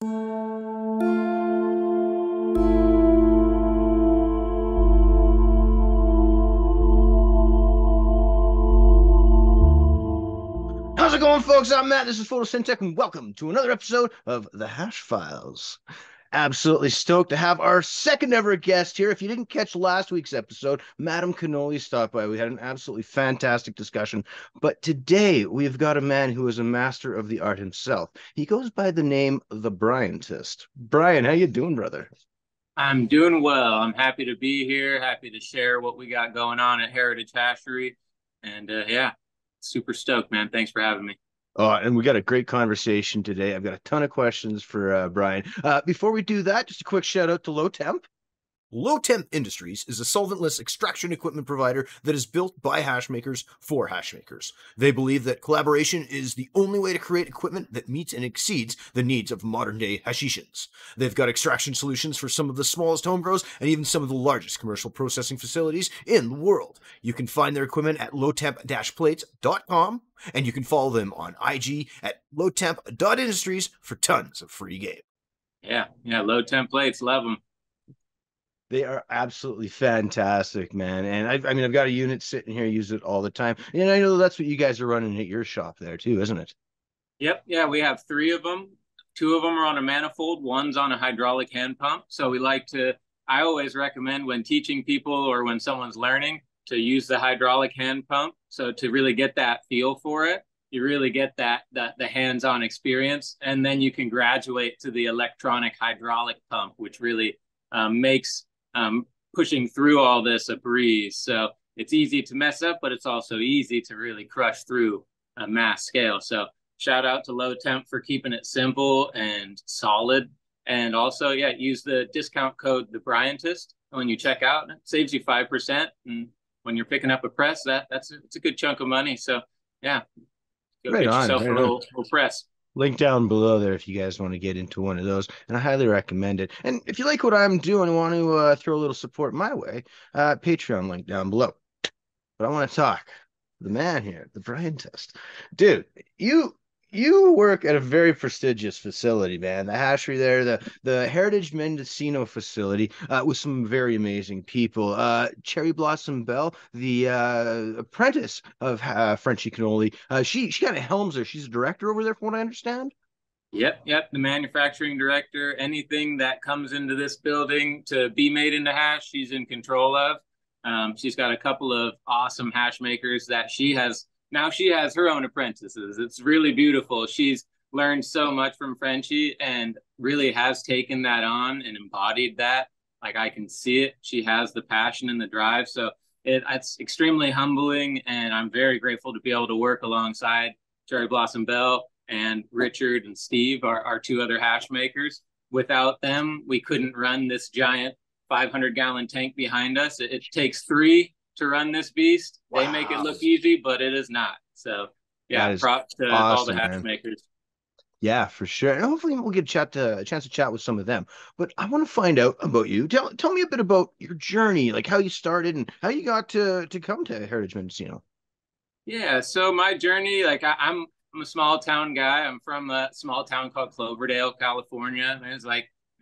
How's it going, folks? I'm Matt. This is Photosynthetic, and welcome to another episode of The Hash Files. Absolutely stoked to have our second ever guest here. If you didn't catch last week's episode, Madam Cannoli stopped by. We had an absolutely fantastic discussion. But today we've got a man who is a master of the art himself. He goes by the name The Bryantist. Brian, how you doing, brother? I'm doing well. I'm happy to be here, happy to share what we got going on at Heritage Hatchery. And yeah, super stoked, man. Thanks for having me. Oh, and we got a great conversation today. I've got a ton of questions for Brian. Before we do that, just a quick shout out to Low Temp. Low Temp Industries is a solventless extraction equipment provider that is built by hash makers for hash makers. They believe that collaboration is the only way to create equipment that meets and exceeds the needs of modern day hashishans. They've got extraction solutions for some of the smallest home grows and even some of the largest commercial processing facilities in the world. You can find their equipment at lowtemp-plates.com, and you can follow them on IG at lowtemp.industries for tons of free game. Yeah, low templates, love them. They are absolutely fantastic, man. And I mean, I've got a unit sitting here, use it all the time. And I know that's what you guys are running at your shop there too, isn't it? Yep, yeah, we have three of them. Two of them are on a manifold, one's on a hydraulic hand pump. So I always recommend when teaching people or when someone's learning to use the hydraulic hand pump. So to really get that feel for it, you really get the hands-on experience. And then you can graduate to the electronic hydraulic pump, which really makes pushing through all this a breeze. So it's easy to mess up, but it's also easy to really crush through a mass scale. So shout out to Low Temp for keeping it simple and solid. And also, yeah, use the discount code The Bryantist when you check out. It saves you 5%. And when you're picking up a press, it's a good chunk of money. So yeah, go Right get on, yourself right a on. little press. Link down below there if you guys want to get into one of those, and I highly recommend it. And if you like what I'm doing and want to throw a little support my way, Patreon link down below. But I want to talk the man here, the Bryantist. Dude, you work at a very prestigious facility, man. The hatchery there, the Heritage Mendocino facility, with some very amazing people. Cherry Blossom Bell, the apprentice of Frenchie Cannoli, she kind of helms her. She's a director over there, from what I understand. Yep. The manufacturing director, anything that comes into this building to be made into hash, she's in control of. She's got a couple of awesome hash makers that she has. Now she has her own apprentices. It's really beautiful. She's learned so much from Frenchie and really has taken that on and embodied that. Like I can see it. She has the passion and the drive. So it's extremely humbling, and I'm very grateful to be able to work alongside Cherry Blossom Bell and Richard and Steve, our two other hash makers. Without them, we couldn't run this giant 500-gallon tank behind us. It takes three to run this beast. Wow. They make it look easy, but it is not. So yeah, props to awesome, all the hash man. makers. Yeah, for sure. And hopefully we'll get a chance to chat with some of them. But I want to find out about you. Tell me a bit about your journey, like how you started and how you got to come to Heritage Mendocino. Yeah, so my journey, I'm a small town guy. I'm from a small town called Cloverdale, California. It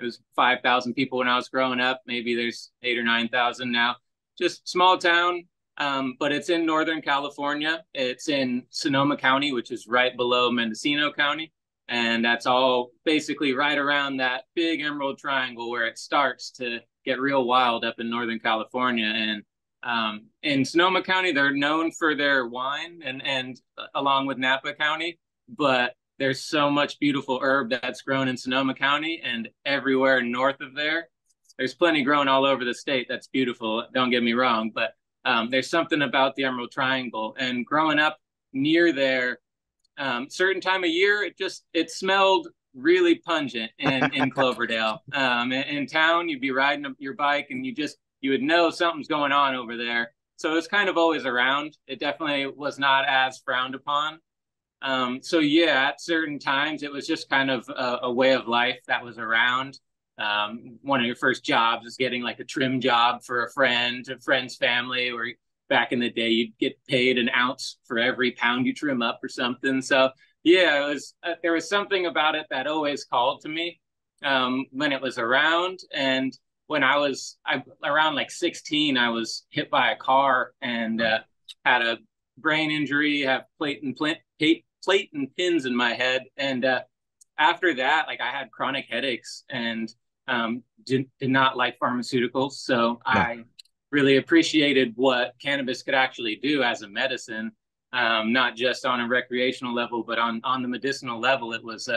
was 5,000 people when I was growing up. Maybe there's 8 or 9,000 now. Just small town, but it's in Northern California. It's in Sonoma County, which is right below Mendocino County. And that's all basically right around that big Emerald Triangle where it starts to get real wild up in Northern California. And in Sonoma County, they're known for their wine and along with Napa County, but there's so much beautiful herb that's grown in Sonoma County and everywhere north of there. There's plenty grown all over the state that's beautiful. Don't get me wrong, but there's something about the Emerald Triangle. And growing up near there, certain time of year, it smelled really pungent in Cloverdale. In town, you'd be riding your bike and you would know something's going on over there. So it's kind of always around. It definitely was not as frowned upon. So yeah, at certain times, it was just kind of a way of life that was around. One of your first jobs is getting like a trim job for a friend's family, or back in the day, you'd get paid an ounce for every pound you trim up or something. So yeah, there was something about it that always called to me. when it was around. And when around like 16, I was hit by a car and had a brain injury, have plate and pins in my head. And after that, like I had chronic headaches and did not like pharmaceuticals. So No. I really appreciated what cannabis could actually do as a medicine, not just on a recreational level, but on the medicinal level. It was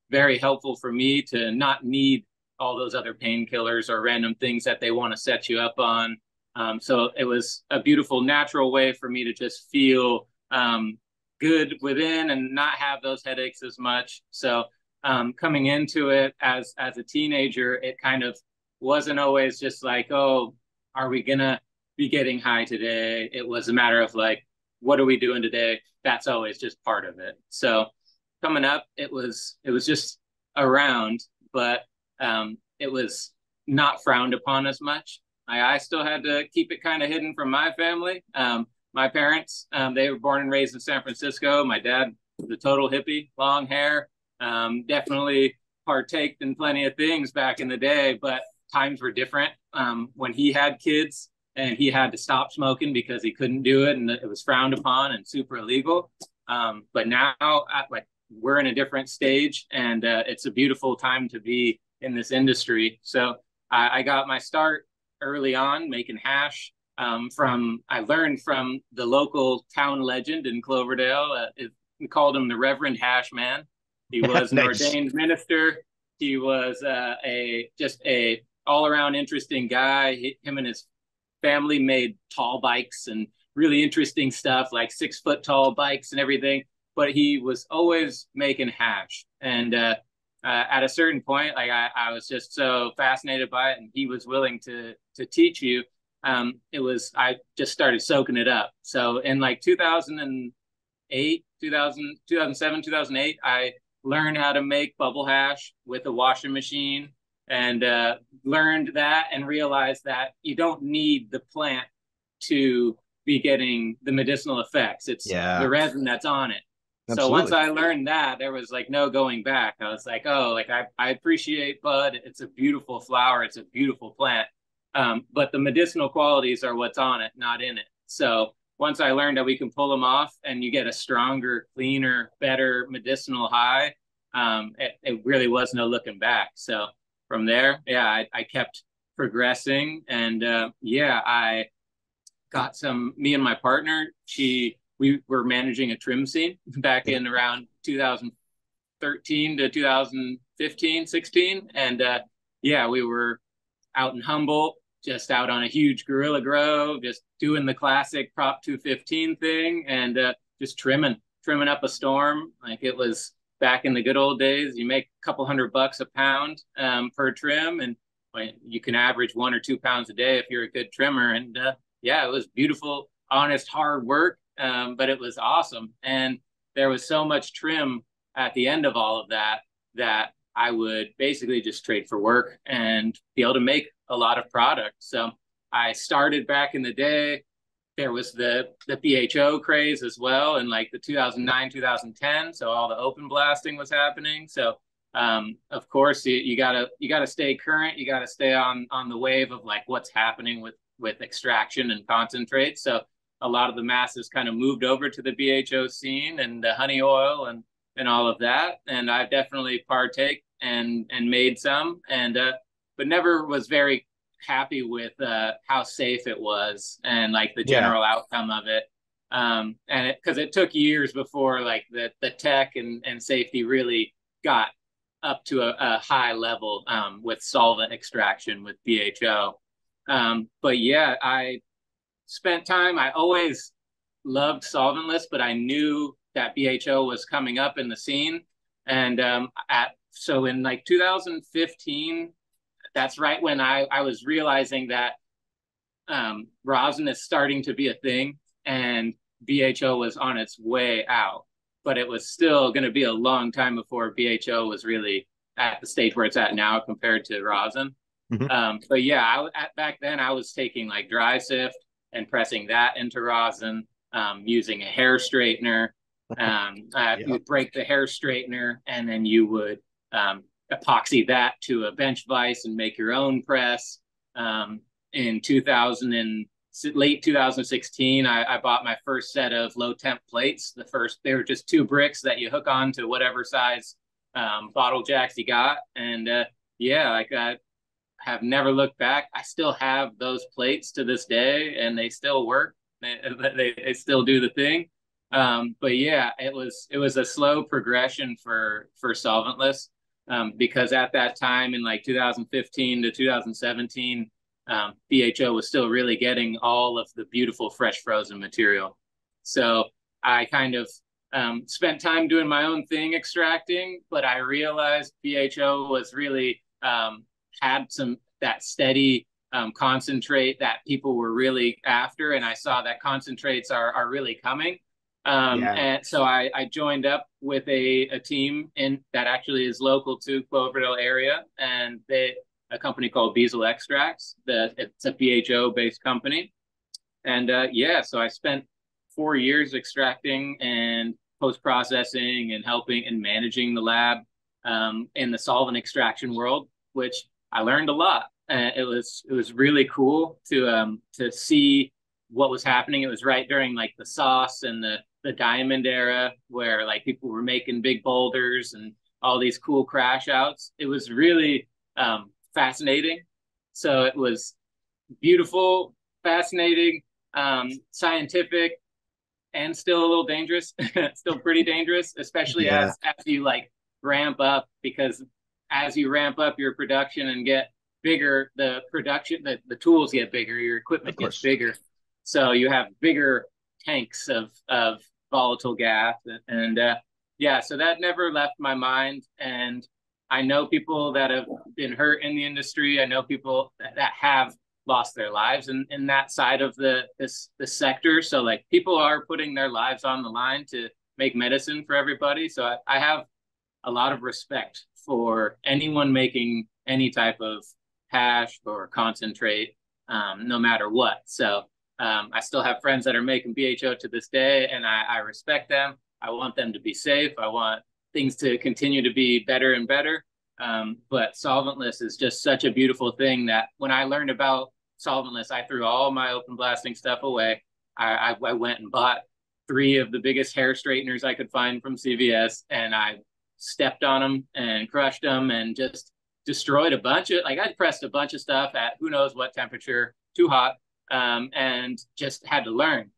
very helpful for me to not need all those other painkillers or random things that they want to set you up on. So it was a beautiful, natural way for me to just feel good within and not have those headaches as much. So coming into it as a teenager, it kind of wasn't always just like, oh, are we gonna be getting high today? It was a matter of like, what are we doing today? That's always just part of it. So coming up, it was just around, but it was not frowned upon as much. I still had to keep it kind of hidden from my family. My parents, they were born and raised in San Francisco. My dad was a total hippie, long hair, definitely partaked in plenty of things back in the day, but times were different. When he had kids and he had to stop smoking because he couldn't do it and it was frowned upon and super illegal. But now, like, we're in a different stage, and it's a beautiful time to be in this industry. So I got my start early on making hash. I learned from the local town legend in Cloverdale. We called him the Reverend Hash Man. He was an Nice. ordained minister. He was just a all around interesting guy. Him and his family made tall bikes and really interesting stuff, like 6 foot tall bikes and everything. But he was always making hash. And at a certain point, like I was just so fascinated by it, and he was willing to teach you. I just started soaking it up. So in like 2008, 2007, 2008, I learned how to make bubble hash with a washing machine, and learned that and realized that you don't need the plant to be getting the medicinal effects. It's Yeah, the resin that's on it. So once absolutely. I learned that, there was like no going back. I was like, oh, like I appreciate bud. It's a beautiful flower. It's a beautiful plant. But the medicinal qualities are what's on it, not in it. So once I learned that we can pull them off and you get a stronger, cleaner, better medicinal high, it really was no looking back. So from there, yeah, I kept progressing, and I got me and my partner, we were managing a trim scene back in around 2013 to 2015, 16. And we were out in Humboldt, just out on a huge Gorilla Grove, just doing the classic Prop 215 thing, and just trimming up a storm. Like it was back in the good old days. You make a couple $100 a pound per trim, and you can average 1 or 2 pounds a day if you're a good trimmer. And it was beautiful, honest, hard work, but it was awesome. And there was so much trim at the end of all of that I would basically just trade for work and be able to make a lot of product. So I started back in the day. There was the BHO craze as well in like the 2009, 2010. So all the open blasting was happening. So of course you gotta stay current. You gotta stay on the wave of like what's happening with extraction and concentrate. So a lot of the masses kind of moved over to the BHO scene and the honey oil and all of that. And I definitely partake and made some, and but never was very happy with how safe it was and like the Yeah. general outcome of it. And because it took years before like the tech and safety really got up to a high level with solvent extraction with BHO. But yeah, I spent time. I always loved solventless, but I knew that BHO was coming up in the scene. And so in like 2015, that's right when I was realizing that rosin is starting to be a thing, and BHO was on its way out. But it was still going to be a long time before BHO was really at the stage where it's at now compared to rosin. Mhm. But yeah, back then I was taking like dry sift and pressing that into rosin, using a hair straightener. You Yeah. would break the hair straightener, and then you would epoxy that to a bench vise and make your own press. In 2000 and late 2016, I bought my first set of low temp plates. They were just two bricks that you hook on to whatever size bottle jacks you got. And yeah, like I have never looked back. I still have those plates to this day, and they still work. They still do the thing. But yeah, it was a slow progression for solventless, because at that time in like 2015 to 2017, BHO was still really getting all of the beautiful fresh frozen material. So I kind of spent time doing my own thing extracting, but I realized BHO was really had some that steady concentrate that people were really after, and I saw that concentrates are really coming. Yeah. And so I joined up with a team in that actually is local to Cloverdale area, and a company called Beazle Extracts. It's a BHO based company, and yeah, so I spent 4 years extracting and post processing and helping and managing the lab in the solvent extraction world, which I learned a lot. It was really cool to see what was happening. It was right during like the sauce and the diamond era, where like people were making big boulders and all these cool crash outs. It was really fascinating. So it was beautiful, fascinating, scientific, and still a little dangerous. Still pretty dangerous, especially Yeah. as you like ramp up, because as you ramp up your production and get bigger, the tools get bigger, your Of equipment gets course. bigger, so you have bigger tanks of volatile gas. And yeah, so that never left my mind. And I know people that have been hurt in the industry. I know people that have lost their lives in that side of this sector. So like people are putting their lives on the line to make medicine for everybody. So I have a lot of respect for anyone making any type of hash or concentrate, no matter what. So I still have friends that are making BHO to this day, and I respect them. I want them to be safe. I want things to continue to be better and better. But solventless is just such a beautiful thing that when I learned about solventless, I threw all my open blasting stuff away. I went and bought three of the biggest hair straighteners I could find from CVS, and I stepped on them and crushed them and just destroyed a bunch of, like, I pressed a bunch of stuff at who knows what temperature, too hot, and just had to learn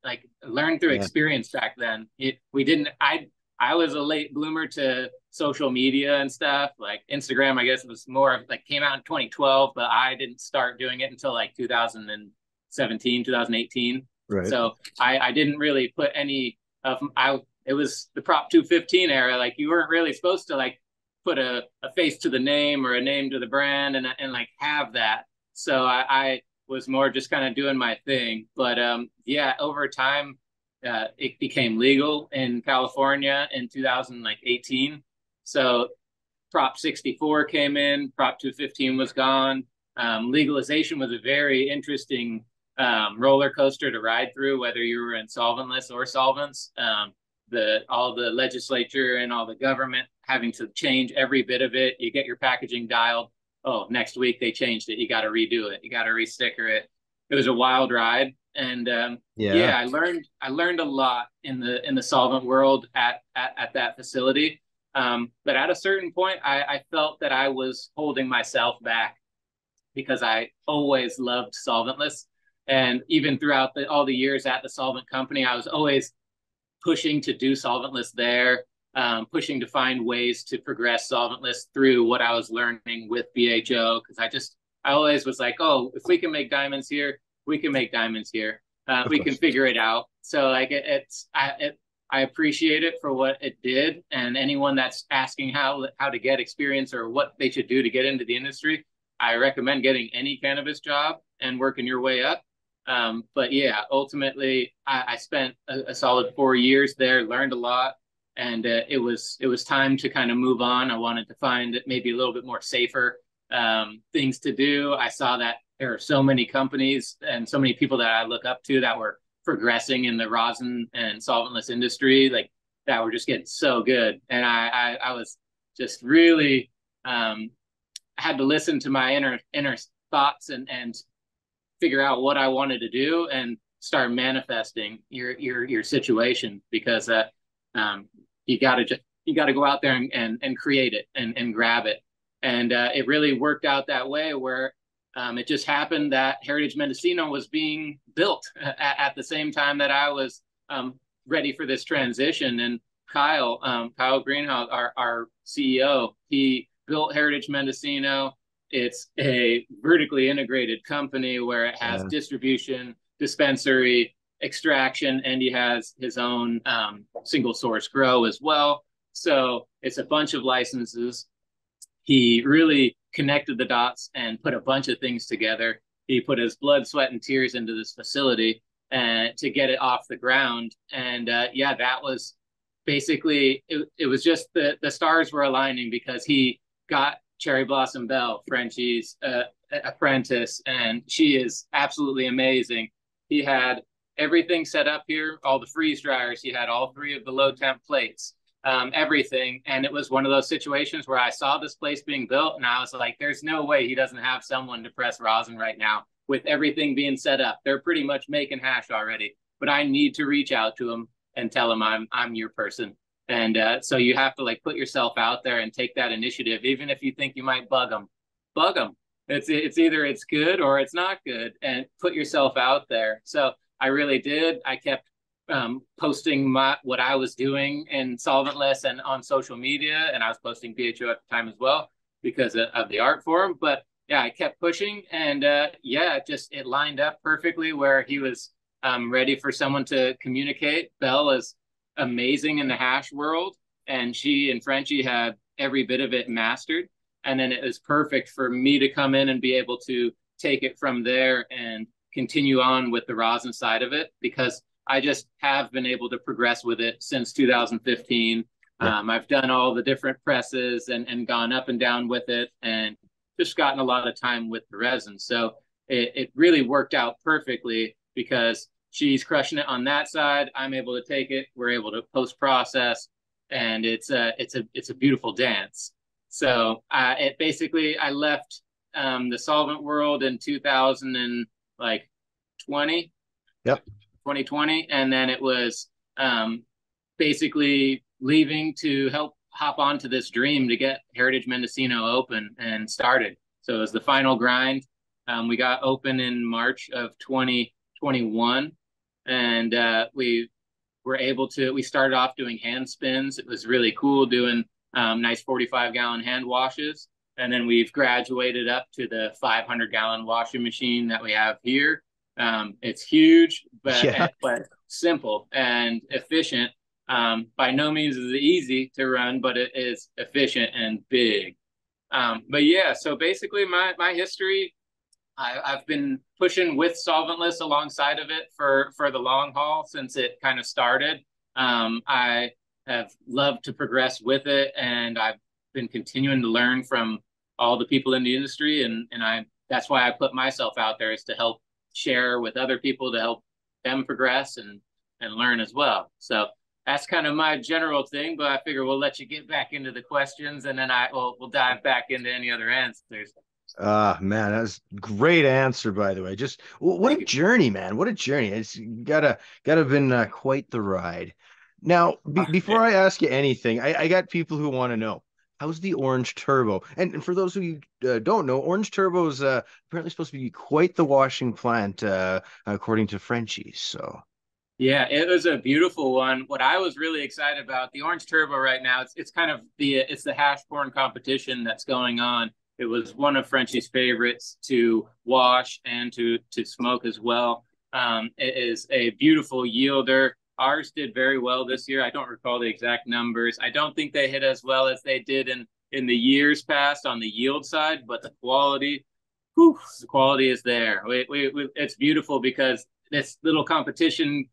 through Yeah. experience back then. We didn't. I was a late bloomer to social media and stuff. Like Instagram, I guess it was more of like came out in 2012, but I didn't start doing it until like 2017, 2018. Right. So I didn't really put any of I. It was the Prop 215 era. Like you weren't really supposed to like put a face to the name or a name to the brand and like have that. So I was more just kind of doing my thing. But yeah, over time, it became legal in California in 2018. So Prop 64 came in, Prop 215 was gone. Legalization was a very interesting roller coaster to ride through, whether you were in solventless or solvents. All the legislature and all the government having to change every bit of it. You get your packaging dialed. Oh, next week they changed it. You got to redo it. You got to resticker it. It was a wild ride, and Yeah. yeah, I learned a lot in the solvent world at that facility. But at a certain point, I felt that I was holding myself back because I always loved solventless, and even throughout all the years at the solvent company, I was always pushing to do solventless there, pushing to find ways to progress solventless through what I was learning with BHO. Because I always was like, oh, if we can make diamonds here, we can make diamonds here. Of We can course. figure it out. So like I appreciate it for what it did. And anyone that's asking how to get experience or what they should do to get into the industry, I recommend getting any cannabis job and working your way up. But yeah, ultimately, I spent a solid 4 years there, learned a lot, and it was time to kind of move on. I wanted to find maybe a little bit more safer things to do. I saw that there are so many companies and so many people that I look up to that were progressing in the rosin and solventless industry, like that were just getting so good, and I was just really I had to listen to my inner thoughts and figure out what I wanted to do and start manifesting your situation, because um, you got to go out there and create it and grab it. And it really worked out that way, where it just happened that Heritage Mendocino was being built at the same time that I was ready for this transition. And Kyle Greenhouse, our CEO, he built Heritage Mendocino. It's a vertically integrated company where it has distribution, dispensary, extraction, and he has his own single source grow as well. So it's a bunch of licenses. He really connected the dots and put a bunch of things together. He put his blood, sweat, and tears into this facility and to get it off the ground. And yeah, that was basically it was just the stars were aligning, because he got Cherry Blossom Belle, Frenchie's apprentice, and she is absolutely amazing. He had everything set up here, all the freeze dryers. He had all three of the low temp plates, everything. And it was one of those situations where I saw this place being built, and I was like, there's no way he doesn't have someone to press rosin right now with everything being set up. They're pretty much making hash already, but I need to reach out to him and tell him I'm your person. And so you have to like put yourself out there and take that initiative, even if you think you might bug them. Bug them. It's either it's good or it's not good, and put yourself out there. So I really did. I kept posting what I was doing in solventless and on social media, and I was posting PHO at the time as well because of the art form. But yeah, I kept pushing, and yeah, it lined up perfectly where he was ready for someone to communicate. Belle is amazing in the hash world, and she and Frenchie had every bit of it mastered. And then it was perfect for me to come in and be able to take it from there and continue on with the rosin side of it, because I just have been able to progress with it since 2015. Yeah. I've done all the different presses and gone up and down with it, and just gotten a lot of time with the resin. So it really worked out perfectly, because she's crushing it on that side. I'm able to take it. We're able to post process, and it's a beautiful dance. So I left the solvent world in 2020. Yep. 2020, and then it was basically leaving to help hop onto this dream to get Heritage Mendocino open and started. So it was the final grind. We got open in March of 2021, and we started off doing hand spins. It was really cool doing nice 45-gallon hand washes. And then we've graduated up to the 500-gallon washing machine that we have here. It's huge, but simple and efficient. By no means is it easy to run, but it is efficient and big. But yeah, so basically my history, I've been pushing with solventless alongside of it for the long haul since it kind of started. I have loved to progress with it, and I've been continuing to learn from all the people in the industry, and that's why I put myself out there, is to help share with other people, to help them progress and learn as well. So that's kind of my general thing, but I figure we'll let you get back into the questions, and then we'll dive back into any other answers. Man, that's a great answer, by the way. Just what a journey, man. What a journey. It's gotta have been quite the ride. Now, before I ask you anything, I got people who want to know, how's the Orange Turbo? And for those who don't know, Orange Turbo is apparently supposed to be quite the washing plant, according to Frenchie. So yeah, it was a beautiful one. What I was really excited about, the Orange Turbo right now, it's kind of it's the hash porn competition that's going on. It was one of Frenchie's favorites to wash and to smoke as well. It is a beautiful yielder. Ours did very well this year. I don't recall the exact numbers. I don't think they hit as well as they did in the years past on the yield side, but the quality is there. It's beautiful, because this little competition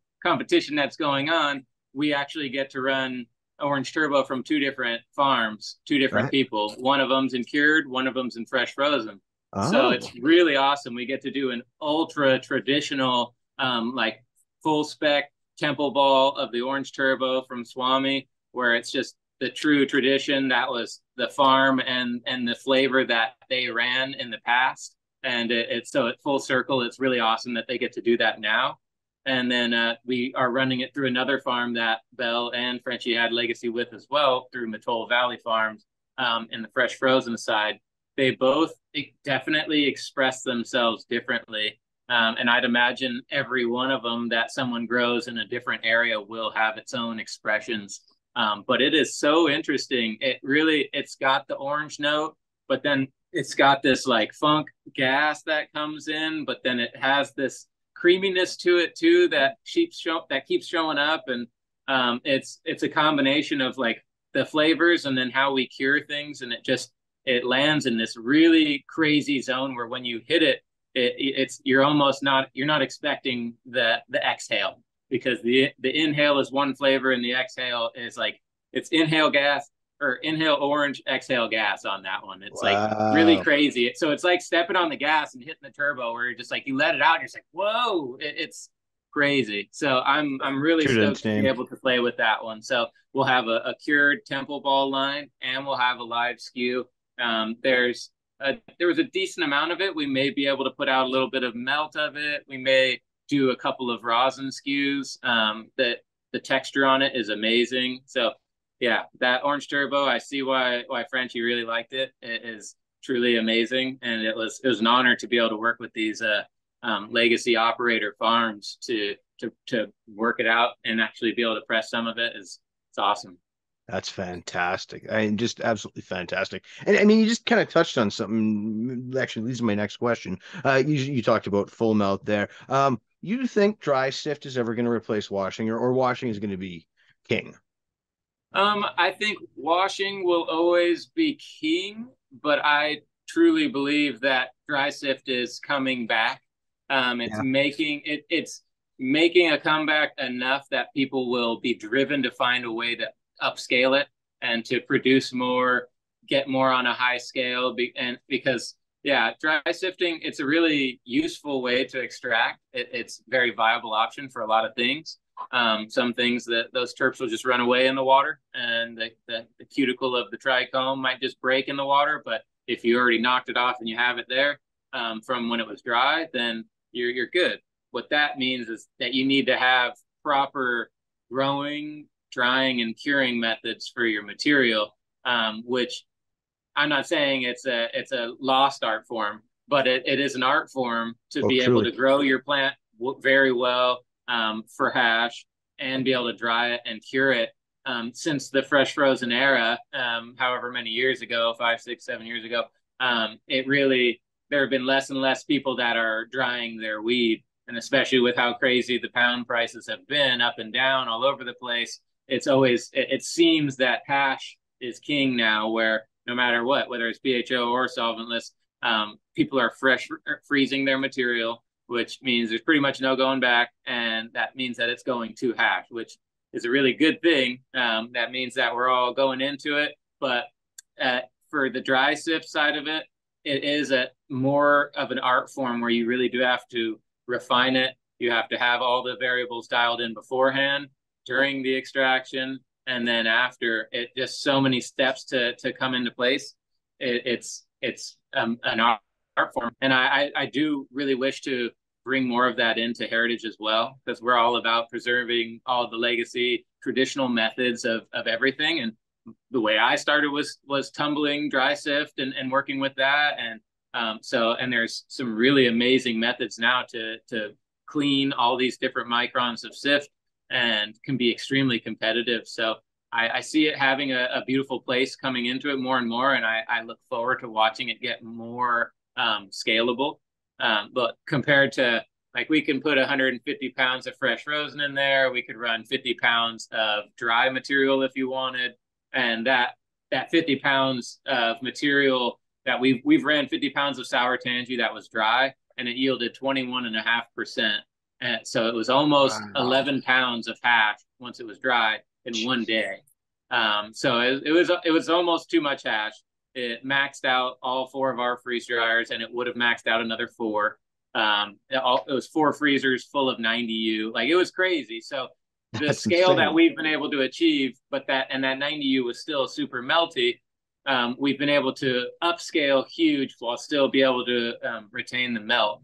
that's going on, we actually get to run Orange Turbo from two different farms, two different people. One of them's in cured, one of them's in fresh frozen. Oh. So it's really awesome. We get to do an ultra traditional, like full spec temple ball of the Orange Turbo from Swami, where it's just the true tradition. That was the farm and the flavor that they ran in the past. And it's so at full circle. It's really awesome that they get to do that now. And then we are running it through another farm that Bell and Frenchie had legacy with as well, through Matola Valley Farms, in the fresh frozen side. They both definitely express themselves differently. And I'd imagine every one of them that someone grows in a different area will have its own expressions. But it is so interesting. It's got the orange note, but then it's got this like funk gas that comes in, but then it has this creaminess to it too that keeps showing up. And it's a combination of like the flavors and then how we cure things, and it lands in this really crazy zone where when you hit it, you're not expecting the exhale, because the inhale is one flavor and the exhale is like, it's inhale gas or inhale orange, exhale gas on that one. It's like really Wow. crazy. So it's like stepping on the gas and hitting the turbo, where you're just like, you let it out and you're just like, whoa, it's crazy. So I'm really True to its stoked to be name. able to play with that one. So we'll have a cured Temple Ball line, and we'll have a live skew. There was a decent amount of it. We may be able to put out a little bit of melt of it. We may do a couple of rosin skews. That the texture on it is amazing. So yeah, that orange turbo, I see why Frenchie really liked it. It is truly amazing, and it was an honor to be able to work with these legacy operator farms to work it out and actually be able to press some of it. It's awesome. That's fantastic. I mean, just absolutely fantastic. And I mean, you just kind of touched on something. Actually, leads to my next question. You talked about full melt there. You think dry sift is ever going to replace washing, or washing is going to be king? I think washing will always be king, but I truly believe that dry sift is coming back. Yeah. It's making a comeback enough that people will be driven to find a way to upscale it and to produce more, get more on a high scale. And because yeah, dry sifting, it's a really useful way to extract. It's a very viable option for a lot of things. Some things that those terps will just run away in the water, and the cuticle of the trichome might just break in the water. But if you already knocked it off and you have it there from when it was dry, then you're good. What that means is that you need to have proper growing, drying, and curing methods for your material, which I'm not saying it's a lost art form, but it is an art form to Oh, be able to truly. grow your plant very well, for hash, and be able to dry it and cure it. Since the fresh frozen era, however many years ago, 5, 6, 7 years ago, it really there have been less and less people that are drying their weed, and especially with how crazy the pound prices have been up and down all over the place, it seems that hash is king now, where no matter what, whether it's BHO or solventless, people are freezing their material, which means there's pretty much no going back. And that means that it's going to hash, which is a really good thing. That means that we're all going into it. But for the dry sift side of it, it is a more of an art form where you really do have to refine it. You have to have all the variables dialed in beforehand, during the extraction, and then after. It just so many steps to come into place. It's an art form, and I do really wish to bring more of that into heritage as well, because we're all about preserving all the legacy traditional methods of everything. And the way I started was tumbling dry sift and working with that. And and there's some really amazing methods now to clean all these different microns of sift, and can be extremely competitive. So I see it having a beautiful place coming into it more and more, and I look forward to watching it get more scalable. But compared to, like, we can put 150 pounds of fresh rosin in there, we could run 50 pounds of dry material if you wanted, and that 50 pounds of material that we've ran 50 pounds of sour tangy that was dry, and it yielded 21.5%. And so it was almost Wow. 11 pounds of hash once it was dry in one day. So it was almost too much hash. It maxed out all four of our freeze dryers, and it would have maxed out another four. It was four freezers full of 90U. Like, it was crazy. So the That's scale that insane. we've been able to achieve, but that 90U was still super melty. We've been able to upscale huge while still be able to retain the melt.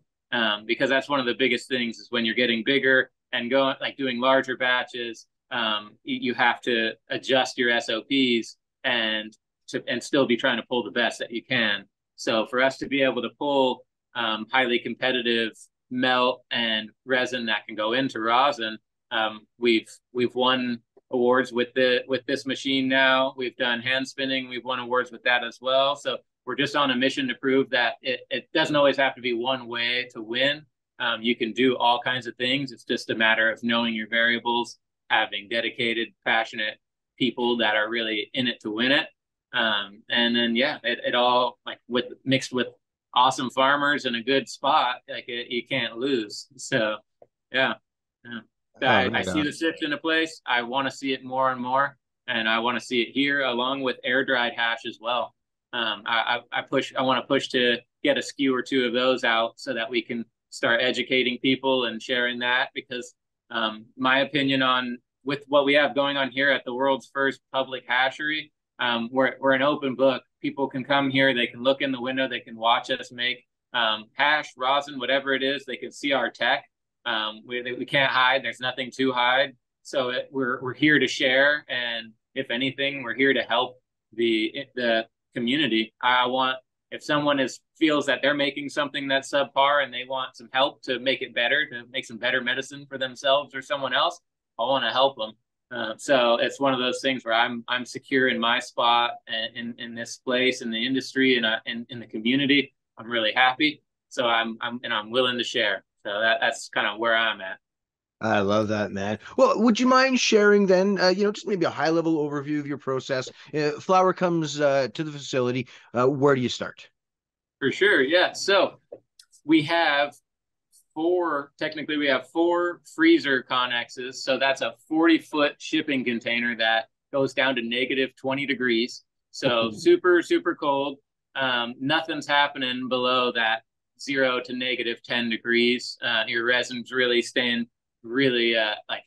Because that's one of the biggest things is when you're getting bigger and going like doing larger batches, you have to adjust your SOPs and still be trying to pull the best that you can. So for us to be able to pull highly competitive melt and resin that can go into rosin, we've won awards with this machine now. We've done hand spinning. We've won awards with that as well. So we're just on a mission to prove that it doesn't always have to be one way to win. You can do all kinds of things. It's just a matter of knowing your variables, having dedicated, passionate people that are really in it to win it. And then, yeah, it all like mixed with awesome farmers in a good spot, like you can't lose. So, yeah. Yeah. Oh, I right see on. the sift in a place. I want to see it more and more, and I want to see it here along with air dried hash as well. I want to push to get a SKU or two of those out so that we can start educating people and sharing that because my opinion on with what we have going on here at the world's first public hashery, we're an open book. People can come here, they can look in the window, they can watch us make hash, rosin, whatever it is. They can see our tech. We can't hide. There's nothing to hide. So we're here to share, and if anything, we're here to help the community. I want if someone feels that they're making something that's subpar and they want some help to make it better, to make some better medicine for themselves or someone else, I want to help them. So it's one of those things where I'm secure in my spot in this place in the industry and in the community. I'm really happy. So I'm willing to share. So that's kind of where I'm at. I love that, man. Well, would you mind sharing then, just maybe a high level overview of your process? Flower comes to the facility. Where do you start? For sure, yeah. So we have technically we have four freezer connexes. So that's a 40-foot shipping container that goes down to negative 20 degrees. So super, super cold. Nothing's happening below that 0 to negative 10 degrees. Your resin's really staying really like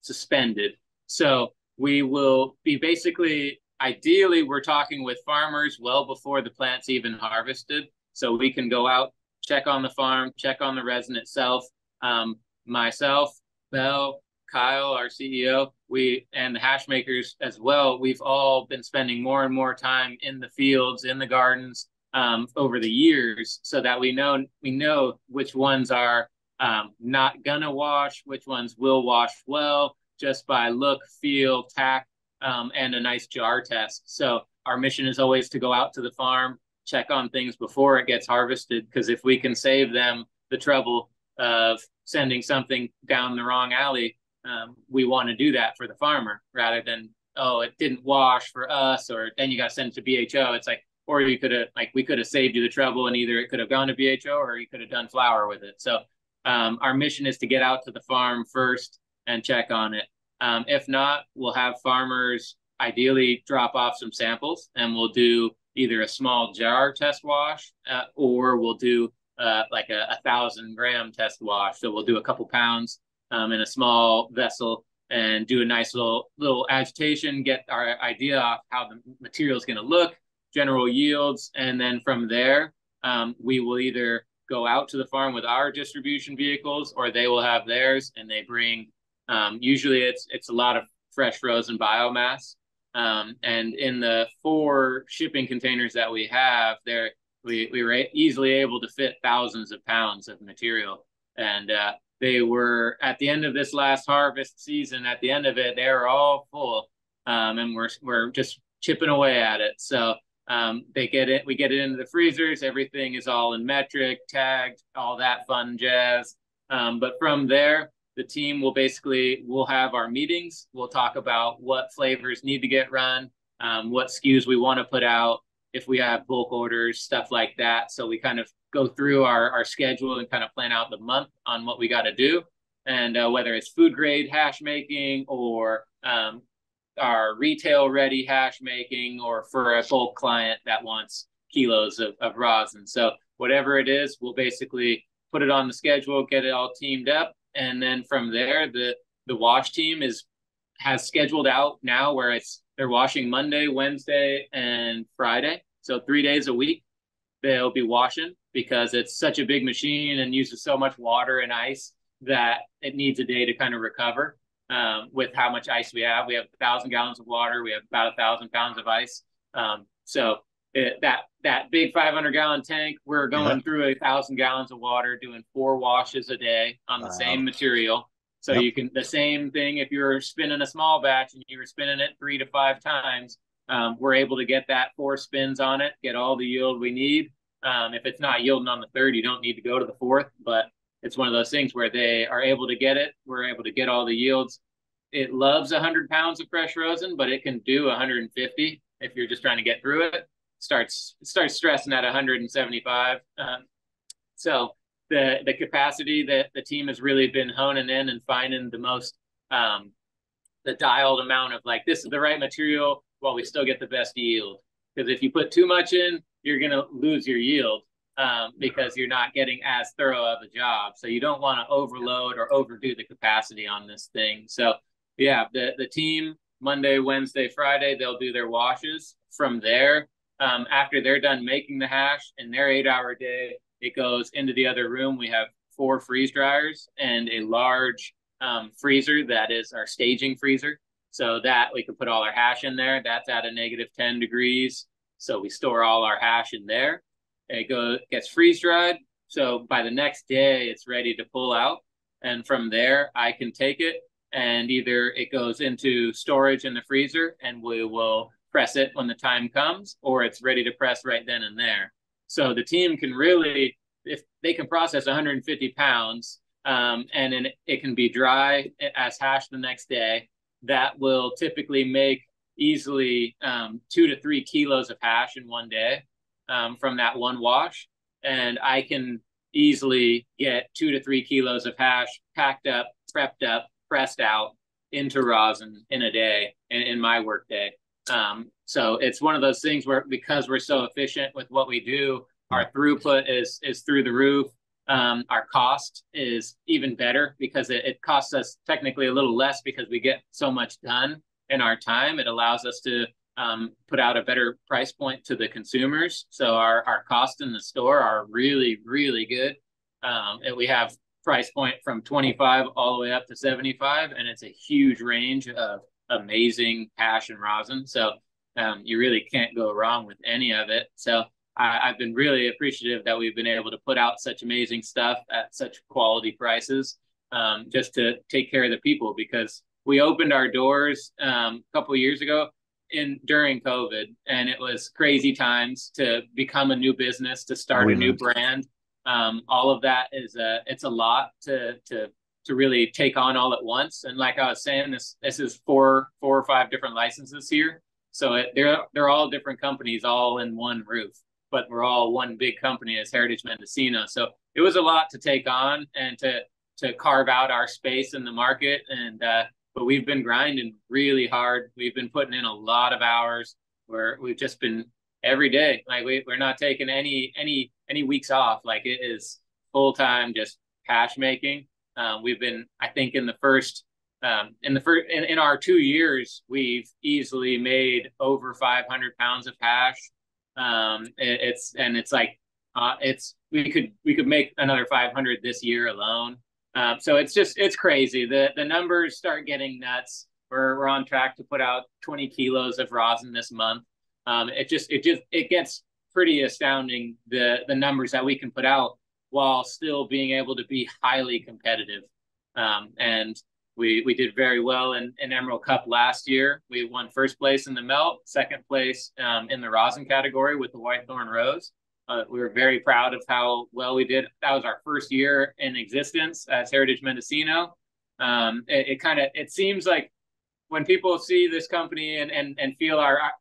suspended. So we will be basically, ideally, we're talking with farmers well before the plant's even harvested. So we can go out, check on the farm, check on the resin itself. Myself, Bell, Kyle, our CEO, and the hash makers as well. We've all been spending more and more time in the fields, in the gardens over the years, so that we know which ones are not gonna wash, which ones will wash well, just by look, feel, tact, and a nice jar test. So our mission is always to go out to the farm, check on things before it gets harvested, because if we can save them the trouble of sending something down the wrong alley, we want to do that for the farmer rather than, oh, it didn't wash for us, or then you got to send it to BHO. It's like, or you could have, like, we could have saved you the trouble and either it could have gone to BHO or you could have done flour with it. So our mission is to get out to the farm first and check on it. If not, we'll have farmers ideally drop off some samples and we'll do either a small jar test wash or we'll do like a 1,000-gram test wash. So we'll do a couple pounds in a small vessel and do a nice little agitation, get our idea of how the material is going to look, general yields, and then from there, we will either go out to the farm with our distribution vehicles, or they will have theirs, and they bring. Usually, it's a lot of fresh frozen biomass, and in the 4 shipping containers that we have, we were easily able to fit thousands of pounds of material, and they were at the end of this last harvest season. At the end of it, they were all full, and we're just chipping away at it. So we get it into the freezers. Everything is all in metric, tagged, all that fun jazz. But from there, the team we'll have our meetings. We'll talk about what flavors need to get run, what SKUs we want to put out, if we have bulk orders, stuff like that. So we kind of go through our schedule and kind of plan out the month on what we got to do. And whether it's food grade hash making or our retail ready hash making, or for a bulk client that wants kilos of rosin. So whatever it is, we'll basically put it on the schedule, get it all teamed up. And then from there, the wash team has scheduled out now where they're washing Monday, Wednesday, and Friday. So 3 days a week they'll be washing because it's such a big machine and uses so much water and ice that it needs a day to kind of recover. With how much ice we have. We have 1,000 gallons of water. We have about 1,000 pounds of ice. So that big 500-gallon tank, we're going through 1,000 gallons of water, doing 4 washes a day on the same material. So you can, the same thing, if you're spinning a small batch and you were spinning it 3 to 5 times, we're able to get that 4 spins on it, get all the yield we need. If it's not yielding on the third, you don't need to go to the fourth, but it's one of those things where they are able to get it. We're able to get all the yields. It loves 100 pounds of fresh rosin, but it can do 150 if you're just trying to get through it. Starts stressing at 175. So the capacity that the team has really been honing in and finding the most the dialed amount of like, this is the right material while we still get the best yield. Because if you put too much in, you're going to lose your yield. Because you're not getting as thorough of a job. So you don't want to overload or overdo the capacity on this thing. So yeah, the team, Monday, Wednesday, Friday, they'll do their washes. From there, after they're done making the hash in their 8-hour day, it goes into the other room. We have 4 freeze dryers and a large freezer that is our staging freezer. So that we can put all our hash in there. That's at a -10 degrees. So we store all our hash in there. Gets freeze dried. So by the next day, it's ready to pull out. And from there, I can take it and either it goes into storage in the freezer and we will press it when the time comes, or it's ready to press right then and there. So the team can really, if they can process 150 pounds and then it can be dry as hash the next day, that will typically make easily 2 to 3 kilos of hash in one day. From that one wash, and I can easily get 2 to 3 kilos of hash packed up, prepped up, pressed out into rosin in a day, in my work day. So it's one of those things where, because we're so efficient with what we do, our throughput is through the roof. Our cost is even better because it costs us technically a little less because we get so much done in our time. It allows us to put out a better price point to the consumers. So our costs in the store are really, really good. And we have price point from 25 all the way up to 75, and it's a huge range of amazing hash and rosin. So you really can't go wrong with any of it. So I've been really appreciative that we've been able to put out such amazing stuff at such quality prices, just to take care of the people, because we opened our doors a couple of years ago during COVID, and it was crazy times to become a new business, to start a new brand. All of that is it's a lot to really take on all at once. And like I was saying, this is four or five different licenses here, so they're all different companies all in one roof, but we're all one big company as Heritage Mendocino. So it was a lot to take on and to carve out our space in the market. And but we've been grinding really hard. We've been putting in a lot of hours where we've just been every day. Like we're not taking any weeks off. Like it is full time, just hash making. We've been, I think, in our 2 years, we've easily made over 500 pounds of hash. We could make another 500 this year alone. So it's crazy. The numbers start getting nuts. We're on track to put out 20 kilos of rosin this month. It gets pretty astounding, the numbers that we can put out while still being able to be highly competitive. And we did very well in Emerald Cup last year. We won first place in the melt, second place in the rosin category with the Whitethorn Rose. We were very proud of how well we did. That was our first year in existence as Heritage Mendocino. It seems like when people see this company and feel out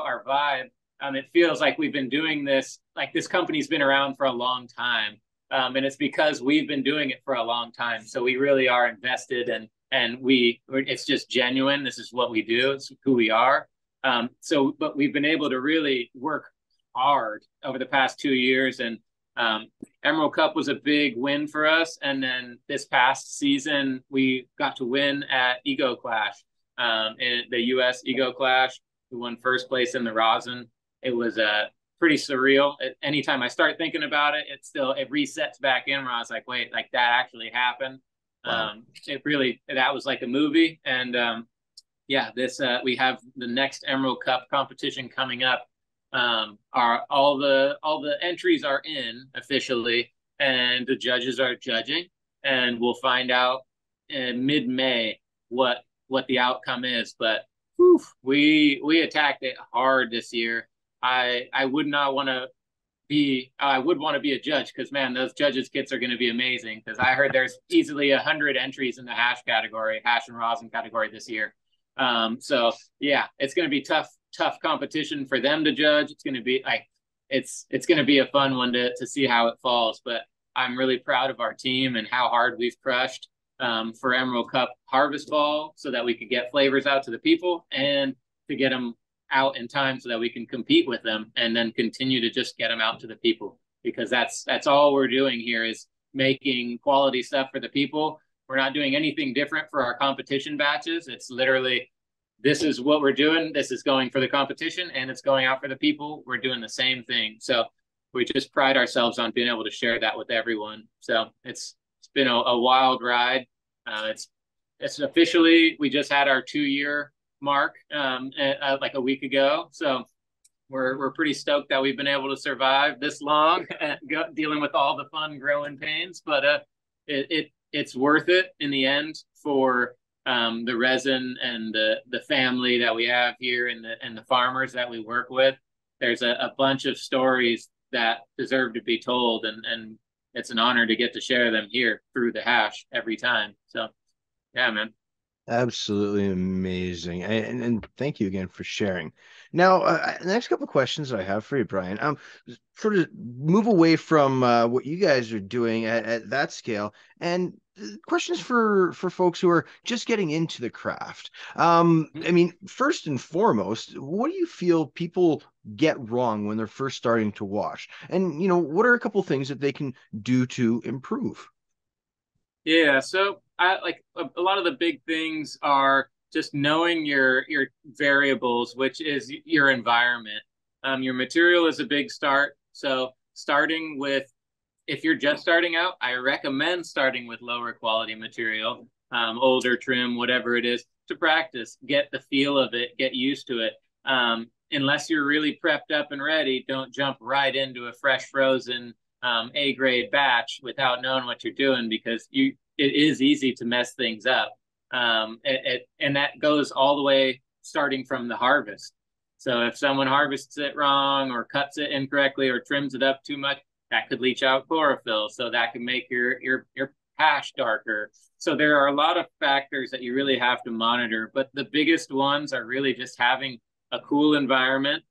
our vibe, it feels like we've been doing this, like this company's been around for a long time. And it's because we've been doing it for a long time. So we really are invested, and it's just genuine. This is what we do. It's who we are. But we've been able to really work hard over the past 2 years and Um, Emerald Cup was a big win for us, and then this past season we got to win at Ego Clash, in the U.S. Ego Clash. We won first place in the rosin. It was pretty surreal. Anytime I start thinking about it, it resets back in where I was like, wait, like that actually happened. Wow. It really that was like a movie, and yeah, this we have the next Emerald Cup competition coming up. Are all the entries are in officially, and the judges are judging, and we'll find out in mid-May what the outcome is. But whew, we attacked it hard this year. I would not want to I would want to be a judge because man, those judges kits are going to be amazing. Because I heard there's easily 100 entries in the hash category, hash and rosin category this year. So yeah, it's going to be tough competition for them to judge. It's going to be like it's going to be a fun one to see how it falls. But I'm really proud of our team and how hard we've crushed for Emerald Cup Harvest Ball, so that we could get flavors out to the people and to get them out in time so that we can compete with them and then continue to just get them out to the people, because that's all we're doing here is making quality stuff for the people. We're not doing anything different for our competition batches. It's literally, this is what we're doing. This is going for the competition and it's going out for the people. We're doing the same thing. So we just pride ourselves on being able to share that with everyone. So it's been a wild ride. It's officially, we just had our 2 year mark like a week ago. So we're pretty stoked that we've been able to survive this long dealing with all the fun growing pains. But it's worth it in the end for the resin and the family that we have here and the farmers that we work with. There's a bunch of stories that deserve to be told, and it's an honor to get to share them here through the hash every time. So yeah, man. Absolutely amazing. And thank you again for sharing. Now, the next couple of questions that I have for you, Brian, sort of move away from what you guys are doing at that scale, and questions for folks who are just getting into the craft. I mean, first and foremost, what do you feel people get wrong when they're first starting to wash? And, what are a couple of things that they can do to improve? Yeah, so I like a lot of the big things are just knowing your variables, which is your environment. Your material is a big start. So starting with, if you're just starting out, I recommend starting with lower quality material, older trim, whatever it is, to practice, get the feel of it, get used to it. Unless you're really prepped up and ready, don't jump right into a fresh frozen A grade batch without knowing what you're doing, because it is easy to mess things up. And that goes all the way starting from the harvest. So if someone harvests it wrong or cuts it incorrectly or trims it up too much, that could leach out chlorophyll. So that can make your hash darker. So there are a lot of factors that you really have to monitor. But the biggest ones are really just having a cool environment,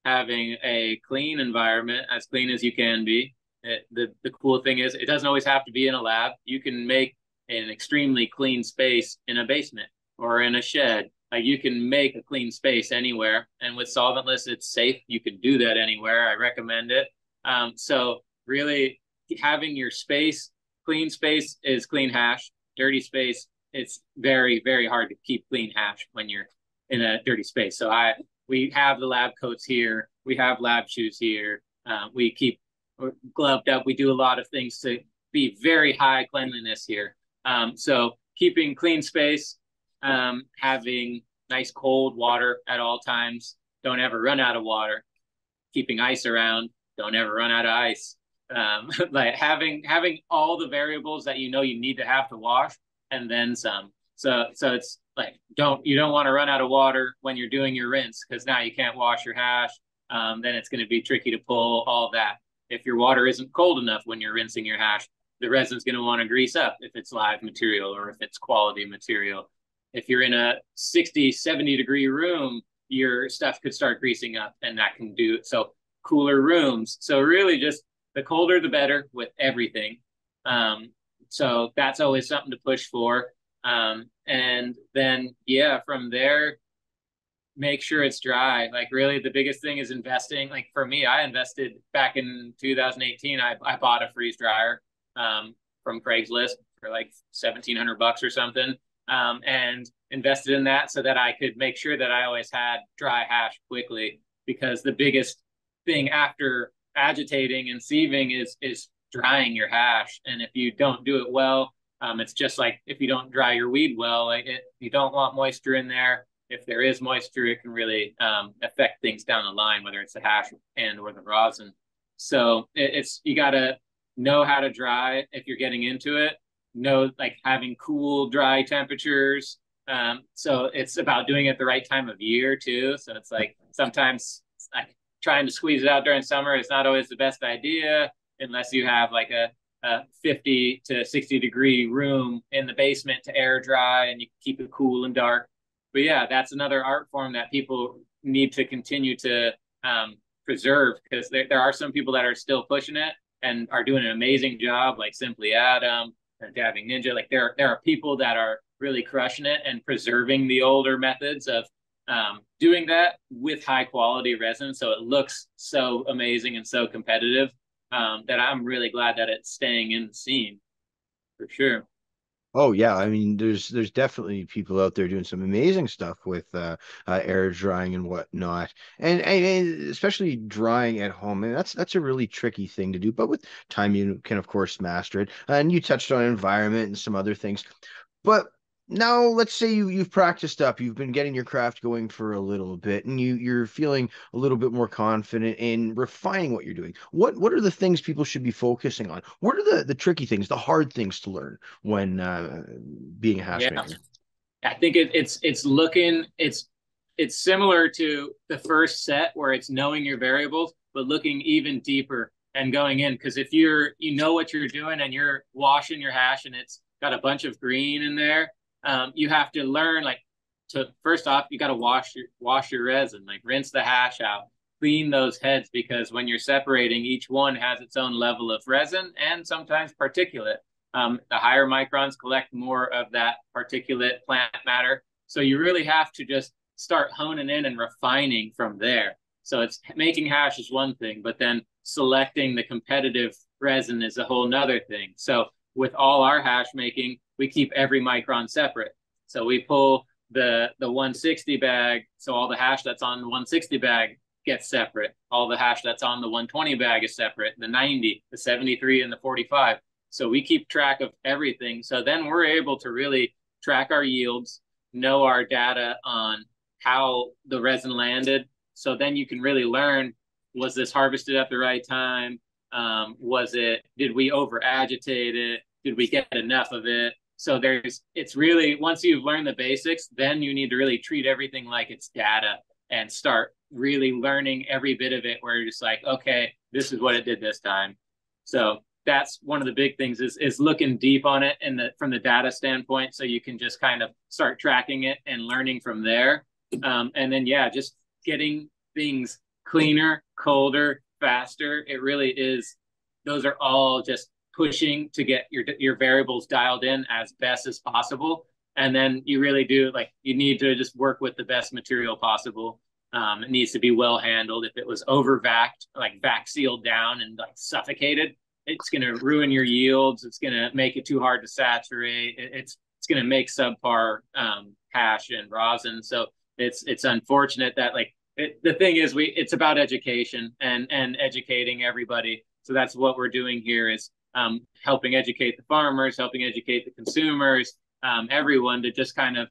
having a clean environment, as clean as you can be. The cool thing is it doesn't always have to be in a lab. You can make an extremely clean space in a basement or in a shed. Like, you can make a clean space anywhere. And with solventless, it's safe. You can do that anywhere. I recommend it. So really having your space, clean space is clean hash. Dirty space, it's very, very hard to keep clean hash when you're in a dirty space. So we have the lab coats here. We have lab shoes here. We keep gloved up. We do a lot of things to be very high cleanliness here. So keeping clean space, having nice cold water at all times. Don't ever run out of water. Keeping ice around. Don't ever run out of ice. Like having all the variables that you need to have to wash, and then some. So it's like, you don't want to run out of water when you're doing your rinse, because now you can't wash your hash. Then it's going to be tricky to pull all that. If your water isn't cold enough when you're rinsing your hash, the resin's going to want to grease up if it's live material or if it's quality material. If you're in a 60, 70 degree room, your stuff could start greasing up, and that can do so. Cooler rooms. So really just the colder, the better with everything. So that's always something to push for. And then, yeah, from there, make sure it's dry. Like really the biggest thing is investing. Like for me, I invested back in 2018. I bought a freeze dryer from Craigslist for like $1,700 or something, and invested in that so that I could make sure that I always had dry hash quickly. Because the biggest thing after agitating and sieving is drying your hash. And if you don't do it well, it's just like if you don't dry your weed well, like you don't want moisture in there. If there is moisture, it can really affect things down the line, whether it's the hash and or the rosin. So it's you got to know how to dry if you're getting into it. Know like having cool, dry temperatures. So it's about doing it the right time of year too. So it's like sometimes like trying to squeeze it out during summer is not always the best idea unless you have like a 50 to 60-degree room in the basement to air dry and you keep it cool and dark. But yeah, that's another art form that people need to continue to preserve, because there are some people that are still pushing it and are doing an amazing job, like Simply Adam and Dabbing Ninja. Like there are people that are really crushing it and preserving the older methods of doing that with high quality resin, so it looks so amazing and so competitive, that I'm really glad that it's staying in the scene for sure. Oh yeah, I mean, there's definitely people out there doing some amazing stuff with air drying and whatnot, and especially drying at home. And that's a really tricky thing to do, but with time you can of course master it. And you touched on environment and some other things. But now let's say you've practiced up, you've been getting your craft going for a little bit, and you're feeling a little bit more confident in refining what you're doing. What are the things people should be focusing on? What are the tricky things, the hard things to learn when being a hash Yeah, maker? I think it's similar to the first set where it's knowing your variables, but looking even deeper and going in. Because if you know what you're doing and you're washing your hash and it's got a bunch of green in there, you have to learn like to first off you got to wash your resin, like rinse the hash out, clean those heads, because when you're separating, each one has its own level of resin and sometimes particulate. The higher microns collect more of that particulate plant matter. So you really have to just start honing in and refining from there. So it's making hash is one thing, but then selecting the competitive resin is a whole nother thing. So with all our hash making, we keep every micron separate. So we pull the 160 bag, so all the hash that's on the 160 bag gets separate. All the hash that's on the 120 bag is separate, the 90, the 73, and the 45. So we keep track of everything. So then we're able to really track our yields, know our data on how the resin landed. So then you can really learn, was this harvested at the right time? Did we over agitate it? Did we get enough of it? So it's really, once you've learned the basics, then you need to really treat everything like it's data and start really learning every bit of it, where you're just like, okay, this is what it did this time. So that's one of the big things is looking deep on it and from the data standpoint, so you can just kind of start tracking it and learning from there. And then yeah, just getting things cleaner, colder, faster. It really is. Those are all just pushing to get your variables dialed in as best as possible. And then you really do, like, you need to just work with the best material possible. It needs to be well handled. If it was over vac, like vac sealed down and like suffocated, it's going to ruin your yields. It's going to make it too hard to saturate. It's going to make subpar hash and rosin. So it's unfortunate that the thing is it's about education and educating everybody. So that's what we're doing here is helping educate the farmers, helping educate the consumers, everyone, to just kind of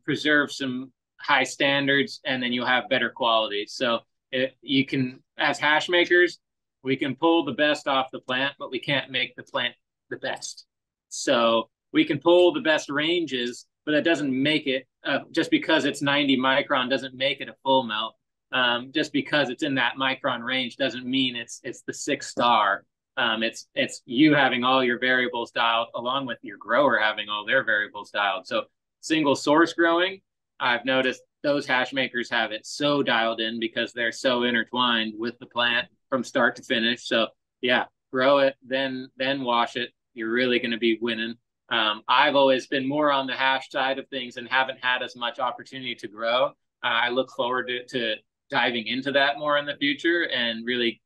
preserve some high standards, and then you'll have better quality. So you can, as hash makers, we can pull the best off the plant, but we can't make the plant the best. So we can pull the best ranges, but that doesn't make it, just because it's 90 micron doesn't make it a full melt. Just because it's in that micron range doesn't mean it's the 6-star. It's you having all your variables dialed along with your grower having all their variables dialed. So single source growing, I've noticed those hash makers have it so dialed in because they're so intertwined with the plant from start to finish. So yeah, grow it, then wash it. You're really going to be winning. I've always been more on the hash side of things and haven't had as much opportunity to grow. I look forward to diving into that more in the future and really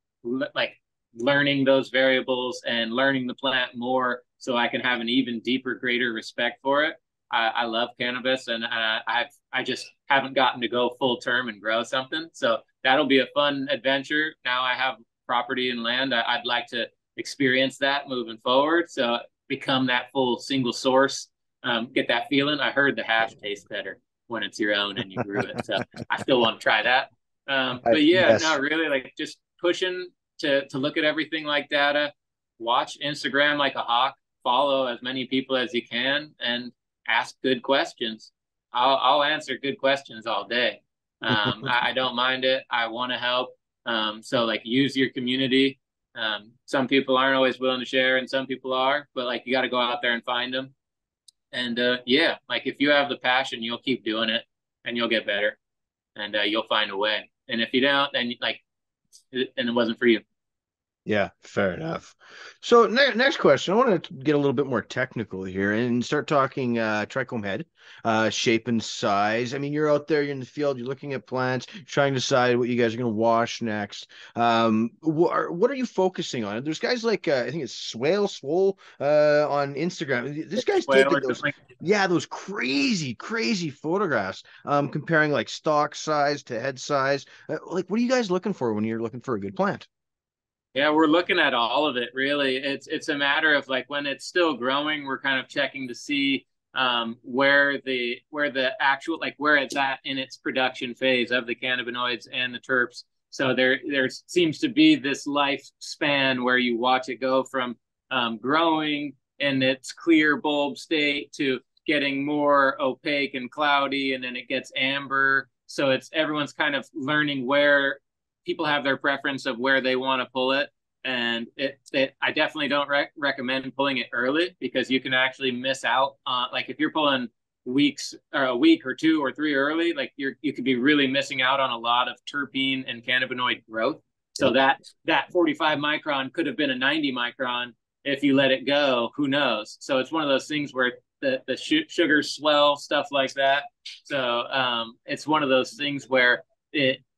like learning those variables and learning the plant more so I can have an even deeper, greater respect for it. I love cannabis, and I just haven't gotten to go full term and grow something. So that'll be a fun adventure. Now I have property and land. I'd like to experience that moving forward. So become that full single source, get that feeling. I heard the hash tastes better when it's your own and you grew it. So I still want to try that. But yeah, no, Yes. really like just pushing to look at everything like data, watch Instagram like a hawk, follow as many people as you can, and ask good questions. I'll answer good questions all day. I don't mind it. I want to help. So like use your community. Some people aren't always willing to share, and some people are. But like you got to go out there and find them. And yeah, like if you have the passion, you'll keep doing it, and you'll get better, and you'll find a way. And if you don't, then like, and it wasn't for you. Yeah, fair enough. So next question, I want to get a little bit more technical here and start talking trichome head, shape and size. I mean, you're out there, you're in the field, you're looking at plants, you're trying to decide what you guys are going to wash next. What are you focusing on? There's guys like I think it's Swole on Instagram. This guy's Whale taking or those, something. yeah, those crazy photographs, comparing like stalk size to head size. Like, what are you guys looking for when you're looking for a good plant? Yeah, we're looking at all of it really. It's a matter of like when it's still growing, we're kind of checking to see where the actual like where it's at in its production phase of the cannabinoids and the terps. So there seems to be this lifespan where you watch it go from growing in its clear bulb state to getting more opaque and cloudy, and then it gets amber. So it's everyone's kind of learning where people have their preference of where they want to pull it. And I definitely don't recommend pulling it early because you can actually miss out on, like if you're pulling weeks or a week or two or three early, like you could be really missing out on a lot of terpene and cannabinoid growth. So Yep. that 45 micron could have been a 90 micron if you let it go. Who knows? So it's one of those things where the sugars swell, stuff like that. So it's one of those things where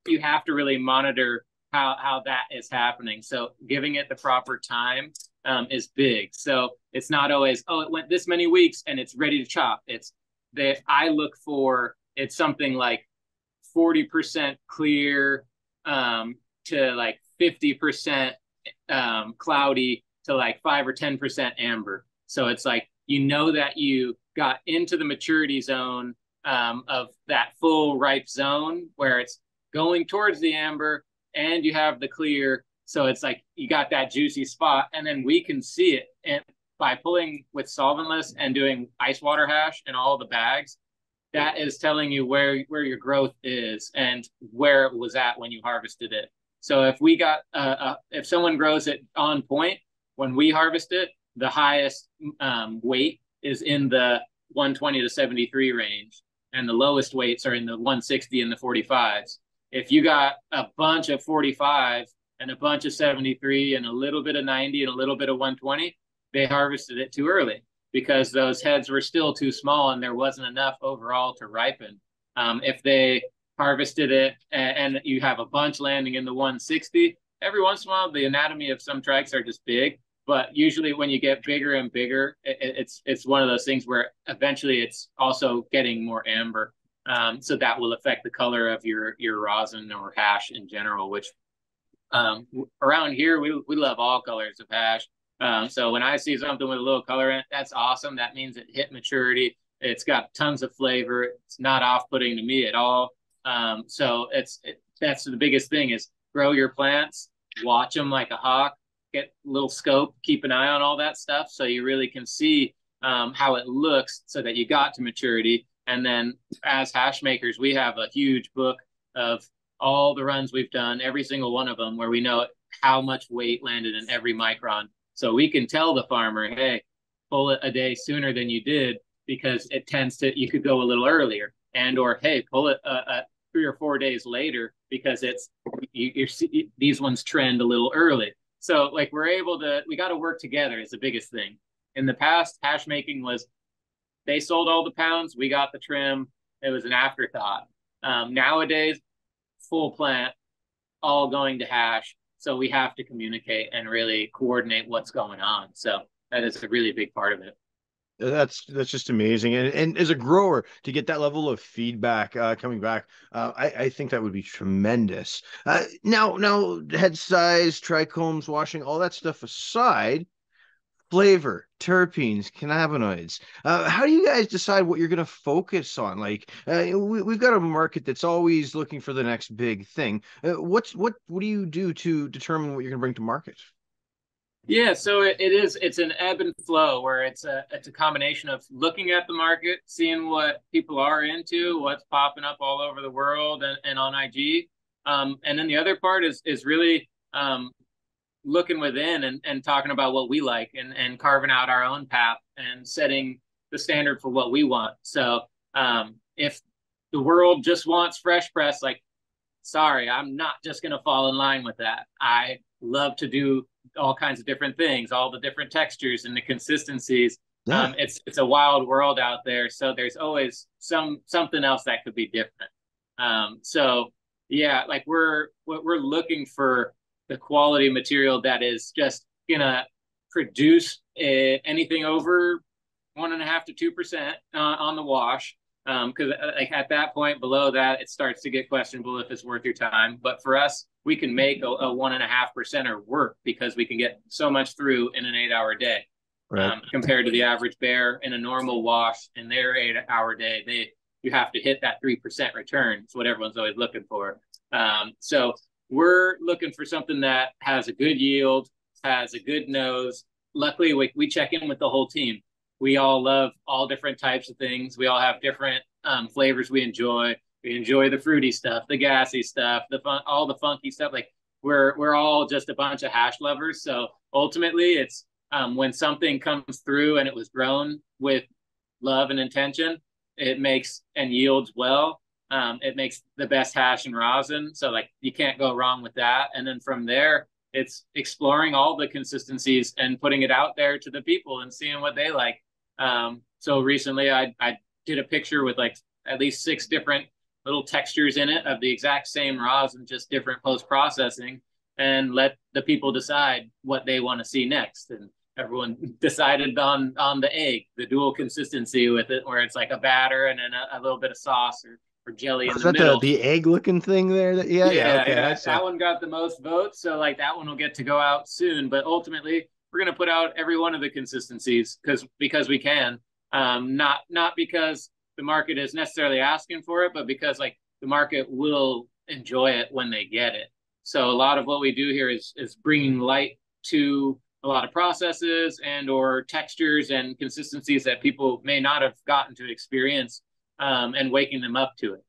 you have to really monitor how that is happening. So giving it the proper time is big. So it's not always, oh, it went this many weeks and it's ready to chop. It's that I look for it's something like 40% clear to like 50% cloudy to like 5 or 10% amber. So it's like you know that you got into the maturity zone of that full ripe zone where it's going towards the amber and you have the clear. So it's like you got that juicy spot, and then we can see it. And by pulling with solventless and doing ice water hash in all the bags, that is telling you where your growth is and where it was at when you harvested it. So if we got if someone grows it on point when we harvest it, the highest weight is in the 120 to 73 range, and the lowest weights are in the 160 and the 45s. If you got a bunch of 45 and a bunch of 73 and a little bit of 90 and a little bit of 120, they harvested it too early because those heads were still too small and there wasn't enough overall to ripen. If they harvested it and you have a bunch landing in the 160, every once in a while, the anatomy of some trikes are just big. But usually when you get bigger and bigger, it's one of those things where eventually it's also getting more amber. So that will affect the color of your rosin or hash in general, which around here we love all colors of hash. So when I see something with a little color in it, that's awesome. That means it hit maturity. It's got tons of flavor. It's not off-putting to me at all. So that's the biggest thing is grow your plants, watch them like a hawk, get a little scope, keep an eye on all that stuff so you really can see how it looks so that you got to maturity. And then as hash makers, we have a huge book of all the runs we've done, every single one of them, where we know how much weight landed in every micron. So we can tell the farmer, hey, pull it a day sooner than you did because it tends to, you could go a little earlier. And or, hey, pull it 3 or 4 days later because it's, these ones trend a little early. So like we got to work together is the biggest thing. In the past, hash making was, they sold all the pounds, we got the trim. It was an afterthought. Nowadays, full plant, all going to hash. So we have to communicate and really coordinate what's going on. So that is a really big part of it. That's just amazing, and as a grower to get that level of feedback coming back, I think that would be tremendous. Now, head size, trichomes, washing, all that stuff aside, flavor, terpenes, cannabinoids. How do you guys decide what you're going to focus on? Like, we've got a market that's always looking for the next big thing. What do you do to determine what you're going to bring to market? Yeah, so it's an ebb and flow where it's a combination of looking at the market, seeing what people are into, what's popping up all over the world and on IG. And then the other part is really looking within and talking about what we like and carving out our own path and setting the standard for what we want. So if the world just wants fresh press, like, sorry, I'm not just going to fall in line with that. I love to do all kinds of different things, all the different textures and the consistencies. Yeah, It's a wild world out there, so there's always something else that could be different. So yeah, like we're looking for the quality material that is just gonna produce anything over 1.5 to 2% on the wash. Because like at that point below that, it starts to get questionable if it's worth your time. But for us, we can make a 1.5%er work because we can get so much through in an 8 hour day. right. Compared to the average bear in a normal wash in their 8 hour day, you have to hit that 3% return. It's what everyone's always looking for. So we're looking for something that has a good yield, has a good nose. Luckily, we check in with the whole team. We all love all different types of things. We all have different flavors we enjoy. We enjoy the fruity stuff, the gassy stuff, all the funky stuff. Like we're all just a bunch of hash lovers. So ultimately, it's when something comes through and it was grown with love and intention, it makes and yields well. It makes the best hash and rosin. So like you can't go wrong with that. And then from there, it's exploring all the consistencies and putting it out there to the people and seeing what they like. So recently I did a picture with like at least 6 different little textures in it of the exact same rosin, just different post processing, and let the people decide what they want to see next. And everyone decided on the egg, the dual consistency with it, where it's like a batter and then a little bit of sauce or jelly in Is the that middle. the egg looking thing there? Yeah, Yeah, okay, I yeah, saw. that one got the most votes, so like that one will get to go out soon. But ultimately, we're gonna put out every one of the consistencies because we can, not because the market is necessarily asking for it, but because like the market will enjoy it when they get it. So a lot of what we do here is bringing light to a lot of processes and or textures and consistencies that people may not have gotten to experience, and waking them up to it.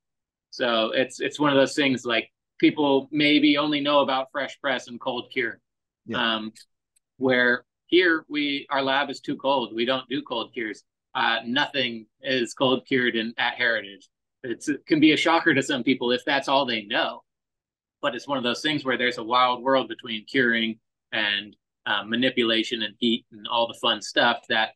So it's one of those things like people maybe only know about fresh press and cold cure, Yeah. um, where here our lab is too cold. We don't do cold cures. Nothing is cold cured at Heritage. It can be a shocker to some people if that's all they know. But it's one of those things where there's a wild world between curing and manipulation and heat and all the fun stuff that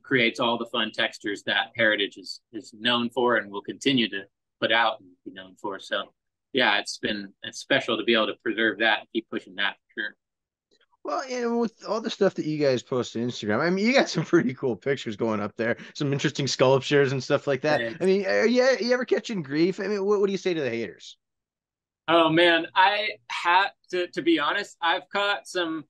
creates all the fun textures that Heritage is known for and will continue to put out and be known for. So yeah, it's special to be able to preserve that and keep pushing that for sure. Well, and with all the stuff that you guys post on Instagram, I mean, you got some pretty cool pictures going up there, some interesting sculptures and stuff like that. I Thanks. mean, are you ever catching grief? I mean, what do you say to the haters? Oh man, I had to be honest, I've caught some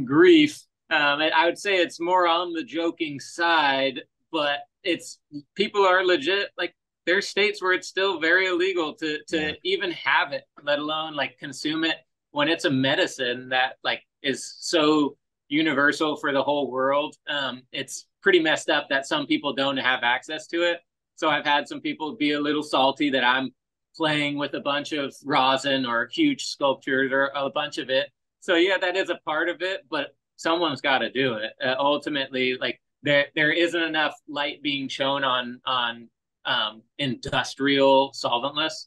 grief. I would say it's more on the joking side, but it's people are legit like there's states where it's still very illegal Yeah. to even have it, let alone like consume it when it's a medicine that like is so universal for the whole world. It's pretty messed up that some people don't have access to it. So I've had some people be a little salty that I'm playing with a bunch of rosin or huge sculptures or a bunch of it. So yeah, that is a part of it, but someone's got to do it. Ultimately, like there isn't enough light being shown on industrial solventless.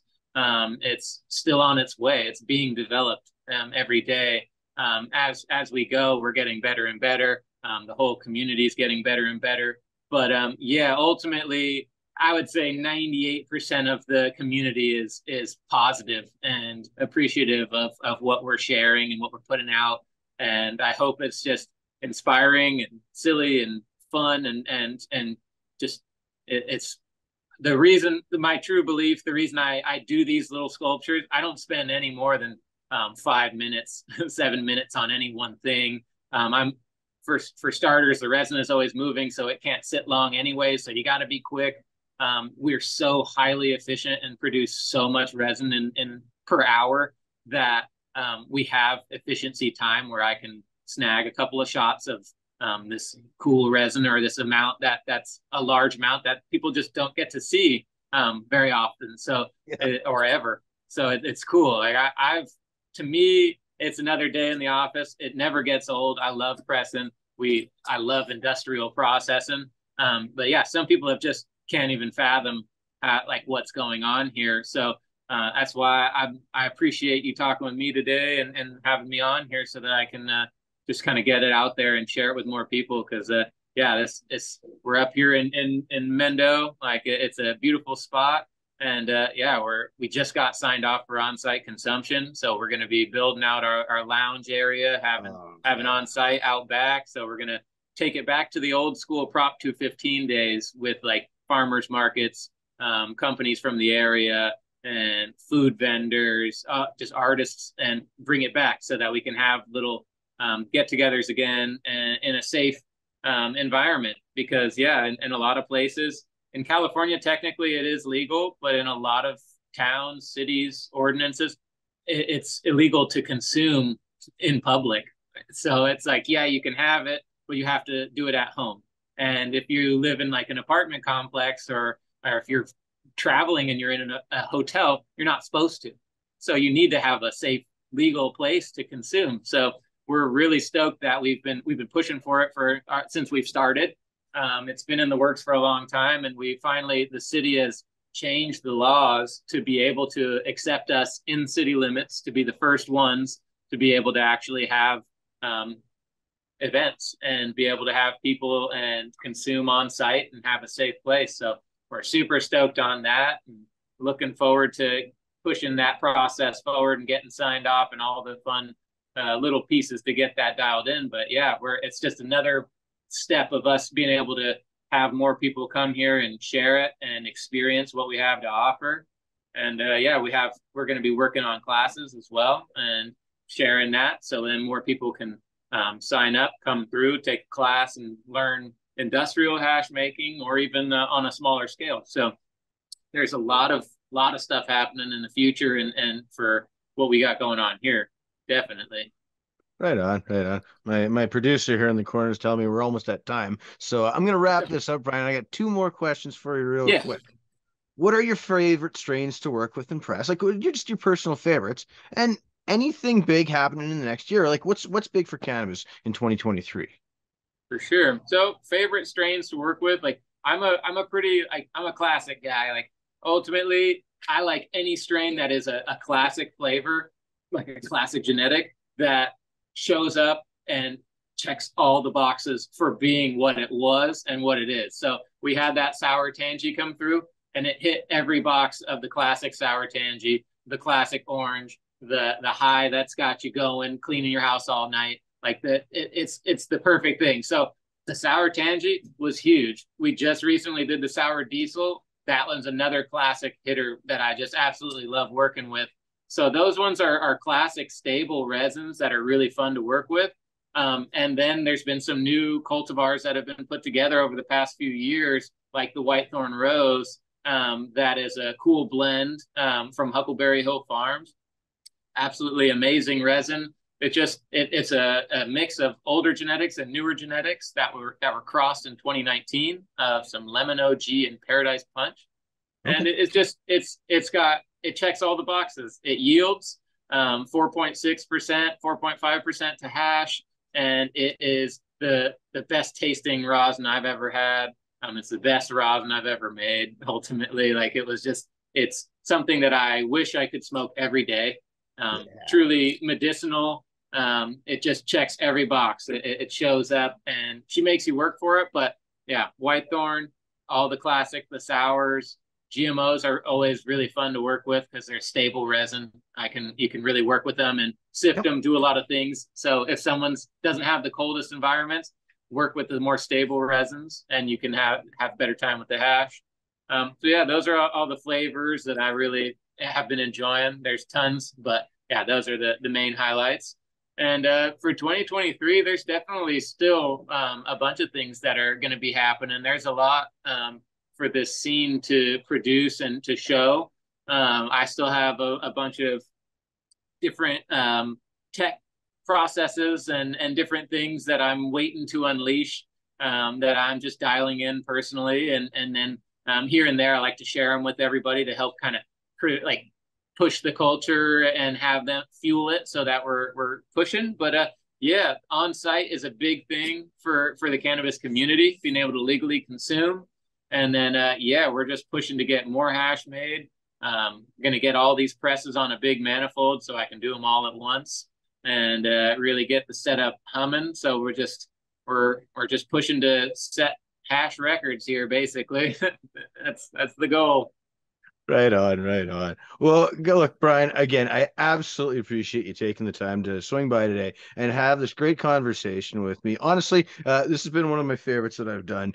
It's still on its way. It's being developed every day. As we go, we're getting better and better. The whole community is getting better and better. But yeah, ultimately, I would say 98% of the community is positive and appreciative of what we're sharing and what we're putting out. And I hope it's just inspiring and silly and fun and just it's the reason, my true belief, the reason I do these little sculptures. I don't spend any more than 5 minutes, 7 minutes on any one thing. I'm for starters, the resin is always moving, so it can't sit long anyway. So you got to be quick. We're so highly efficient and produce so much resin in per hour that we have efficiency time where I can snag a couple of shots of this cool resin or this amount that's a large amount that people just don't get to see very often. So or ever. So it's cool. Like I've to me, it's another day in the office. It never gets old. I love pressing. I love industrial processing. But yeah, some people have just can't even fathom like what's going on here. So that's why I appreciate you talking with me today and having me on here so that I can just kind of get it out there and share it with more people. Because yeah, we're up here in Mendo. Like it's a beautiful spot. And yeah, we just got signed off for on-site consumption, so we're going to be building out our lounge area, having on-site out back. So we're going to take it back to the old school Prop 215 days with like farmers markets, companies from the area, and food vendors, just artists, and bring it back so that we can have little get-togethers again in a safe environment. Because yeah, in a lot of places. In California, technically it is legal, but in a lot of towns, cities, ordinances, it's illegal to consume in public. So it's like, yeah, you can have it, but you have to do it at home. And if you live in like an apartment complex or if you're traveling and you're in a hotel, you're not supposed to. So you need to have a safe, legal place to consume. So we're really stoked that we've been pushing for it since we've started. It's been in the works for a long time, and the city has changed the laws to be able to accept us in city limits, to be the first ones to be able to actually have events and be able to have people and consume on site and have a safe place. So we're super stoked on that and looking forward to pushing that process forward and getting signed off and all the fun little pieces to get that dialed in. But yeah, it's just another step of us being able to have more people come here and share it and experience what we have to offer. And yeah, we're going to be working on classes as well and sharing that, so then more people can sign up, come through, take a class, and learn industrial hash making, or even on a smaller scale. So there's a lot of stuff happening in the future, and for what we got going on here, definitely. Right on, right on. My producer here in the corner is telling me we're almost at time. So I'm gonna wrap this up, Brian. I got two more questions for you real quick. What are your favorite strains to work with and press? Like you're just your personal favorites. And anything big happening in the next year? Like what's big for cannabis in 2023? For sure. So favorite strains to work with, like I'm a classic guy. Like ultimately I like any strain that is a classic flavor, like a classic genetic that shows up and checks all the boxes for being what it was and what it is. So we had that sour tangy come through, and it hit every box of the classic sour tangy, the classic orange, the high that's got you going, cleaning your house all night. Like it's the perfect thing. So the sour tangy was huge. We just recently did the sour diesel. That one's another classic hitter that I just absolutely love working with. So those ones are classic stable resins that are really fun to work with. And then there's been some new cultivars that have been put together over the past few years, like the Whitethorn Rose. That is a cool blend from Huckleberry Hill Farms. Absolutely amazing resin. It's a mix of older genetics and newer genetics that were crossed in 2019 of some Lemon OG and Paradise Punch. Okay. And it checks all the boxes. It yields 4.6%, 4.5% to hash, and it is the best tasting rosin I've ever had. It's the best rosin I've ever made. Ultimately, like it's something that I wish I could smoke every day. Truly medicinal. It just checks every box. It shows up, and she makes you work for it. But yeah, Whitethorn, all the classic, the sours. GMOs are always really fun to work with because they're stable resin. You can really work with them and sift Yep. them, do a lot of things. So if someone's doesn't have the coldest environments, work with the more stable resins, and you can have better time with the hash. So yeah, those are all the flavors that I really have been enjoying. There's tons, but yeah, those are the main highlights. And for 2023, there's definitely still a bunch of things that are going to be happening. There's a lot for this scene to produce and to show. I still have a bunch of different tech processes and different things that I'm waiting to unleash, that I'm just dialing in personally. And then here and there, I like to share them with everybody to help kind of like push the culture and have them fuel it so that we're pushing. But yeah, on site is a big thing for the cannabis community, being able to legally consume. And then yeah, we're just pushing to get more hash made. Going to get all these presses on a big manifold so I can do them all at once and really get the setup humming. So we're just pushing to set hash records here, basically. That's the goal. Right on, right on. Well, go look, Brian, again, I absolutely appreciate you taking the time to swing by today and have this great conversation with me. Honestly, this has been one of my favorites that I've done.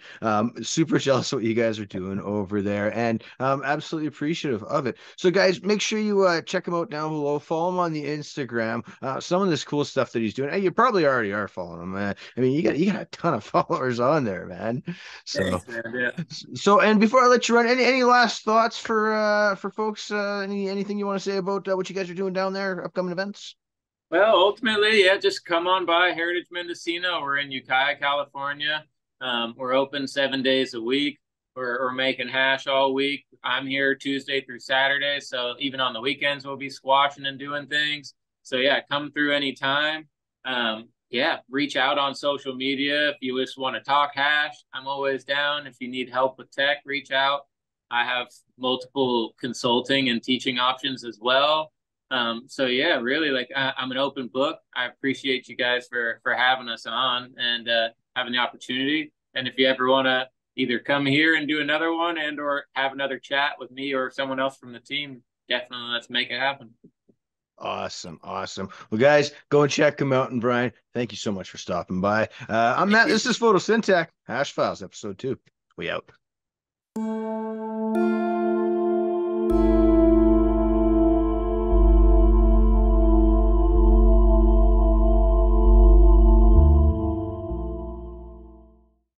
Super jealous of what you guys are doing over there and absolutely appreciative of it. So, guys, make sure you check him out down below. Follow him on the Instagram. Some of this cool stuff that he's doing. Hey, you probably already are following him, man. I mean, you got a ton of followers on there, man. So, Thanks, man. Yeah. and before I let you run, any last thoughts for folks? Anything you want to say about what you guys are doing down there, upcoming events? Well, ultimately, yeah, just come on by Heritage Mendocino. We're in Ukiah, California. We're open 7 days a week. We're making hash all week. I'm here Tuesday through Saturday, so even on the weekends we'll be squashing and doing things. So yeah, come through anytime. Yeah, reach out on social media if you just want to talk hash. I'm always down. If you need help with tech, reach out. I have multiple consulting and teaching options as well. So yeah, really, like I'm an open book. I appreciate you guys for having us on and having the opportunity. And if you ever want to either come here and do another one and or have another chat with me or someone else from the team, definitely let's make it happen. Awesome, awesome. Well, guys, go and check him out. And Brian, thank you so much for stopping by. I'm Thank Matt. you. This is Photosyntac Hash Files, episode 2. We out.